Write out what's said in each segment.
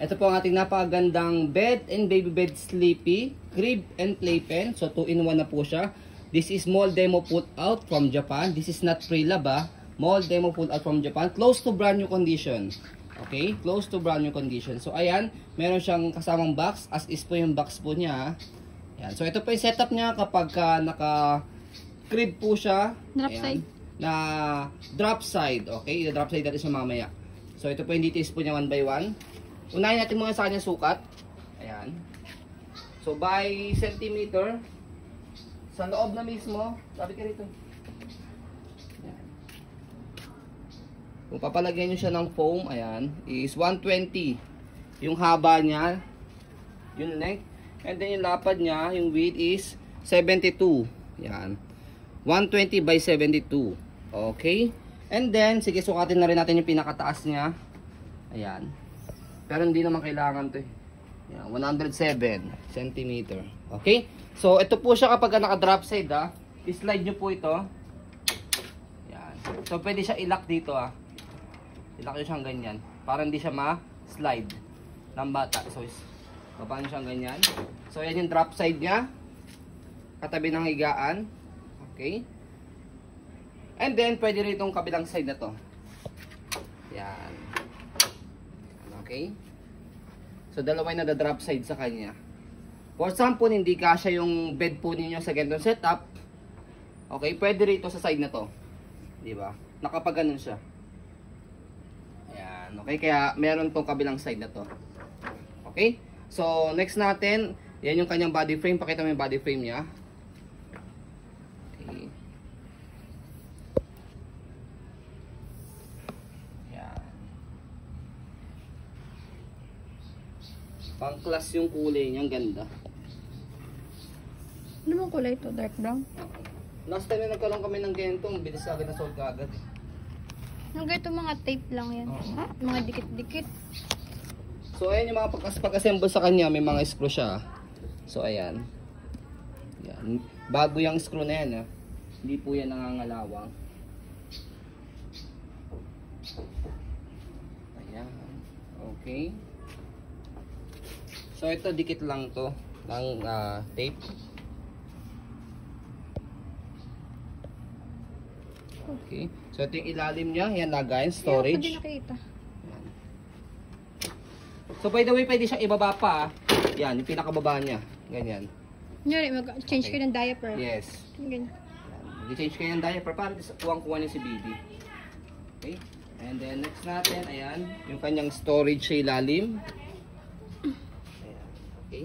Ito po ang ating napakagandang bed and baby bed sleepy, crib and playpen. So 2-in-1 na po siya. This is mall demo put out from Japan. This is not pre-lab ah. Mall demo put out from Japan. Close to brand new condition. Okay, close to brand new condition. So ayan, meron siyang kasamang box. As is po yung box po niya. Ayan. So ito po yung setup niya kapag naka crib po siya. Drop side. Na drop side. Okay, yung drop side natin siya mamaya. So ito po yung details po niya 1 by 1. Unahin natin muna sa kanyang sukat. Ayan. So by centimeter sa loob na mismo, sabi ka rito. Ayan. Kung papalagyan nyo siya ng foam, ayan, is 120 yung haba niya, yung length, and then yung lapad niya, yung width is 72. Ayan. 120 by 72. Okay? And then, sige, sukatin na rin natin yung pinakataas niya. Ayan. Pero hindi naman kailangan to eh. Yan, 107 cm. Okay? So, ito po siya kapag naka-drop side ah. I-slide nyo po ito. Yan. So, pwede siya i-lock dito ah. I-lock nyo siyang ganyan. Para hindi siya ma-slide ng bata. So, baba nyo siyang ganyan. So, yan yung drop side niya. Katabi ng higaan. Okay? And then, pwede rin itong kabilang side na to. Yan. Okay? So, dalawa yung nada-drop side sa kanya. For example, hindi kasya yung bed po ninyo sa ganitong setup. Okay? Pwede rito sa side na to. Diba? Nakapaganon siya. Ayan. Okay? Kaya, meron tong kabilang side na to. Okay? So, next natin, yan yung kanyang body frame. Pakita mo yung body frame niya. Okay. Pang-class yung kulay niya, ganda. Ano bang kulay ito? Dark brown? Last time na nagkaroon kami ng ganito, bilis agad na sold agad. Yung ganito mga tape lang yan. Mga dikit-dikit. So ayan yung mga pag-assemble sa kanya, may mga screw siya. So ayan. Yan. Bago yung screw na yan. Hindi po yan nangangalawang. Ayan. Okay. So ito dikit lang to ng tape. Okay. So ito yung ilalim niya, yan lagayan, storage. Hindi nakita. So by the way, pwede siya ibaba pa. Yan, yung pinakababa niya. Ganyan. Nyari, mag-change kayo ng diaper. Yes. Ganyan. Mag-change kayo ng diaper para kuwang-kuha niya si baby. Okay. And then next natin, ayan, yung kanyang storage sa ilalim. Okay.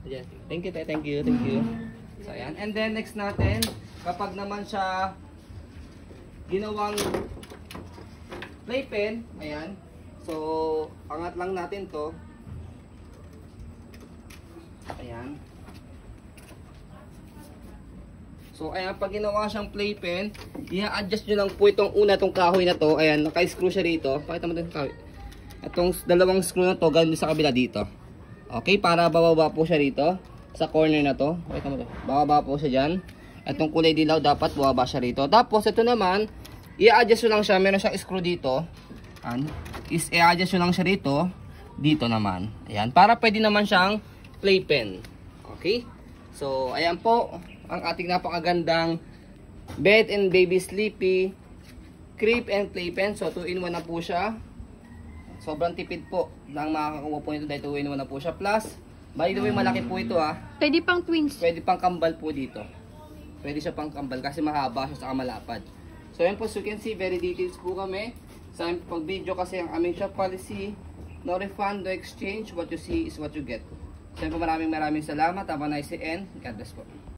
Yeah. Thank you, thank you, thank you. So, ayan. And then, next natin, kapag naman siya ginawang playpen, ayan. So, angat lang natin to. Ayan. So, ayan, pag ginawa siyang playpen, i-adjust nyo lang po itong itong kahoy na to. Ayan, naka-screw siya rito. Pakita mo din yung kahoy. Itong dalawang screw na to, ganoon sa kabila dito. Okay, para bababa po siya rito sa corner na to. Pakita mo to. Bababa po siya dyan. Itong kulay dilaw dapat bababa siya rito. Tapos ito naman, i-adjust nyo lang siya. Meron siyang screw dito. I-adjust nyo lang siya rito. Dito naman. Ayan, para pwede naman siyang playpen. Okay? So, ayan po ang ating napakagandang bed and baby sleepy crib and playpen. So, 2-in-1 na po siya. Sobrang tipid po nang makakakuha po nito dahil 2-in-1 na po siya. Plus, by the way, malaki po ito ah. Pwede pang twins. Pwede pang kambal po dito. Pwede siya pang kambal kasi mahaba siya saka malapad. So yan po, so you can see, very details po kami. Sa pag video kasi ang aming shop policy, no refund, no exchange. What you see is what you get. So yan po, maraming salamat. Have a nice day and God bless po.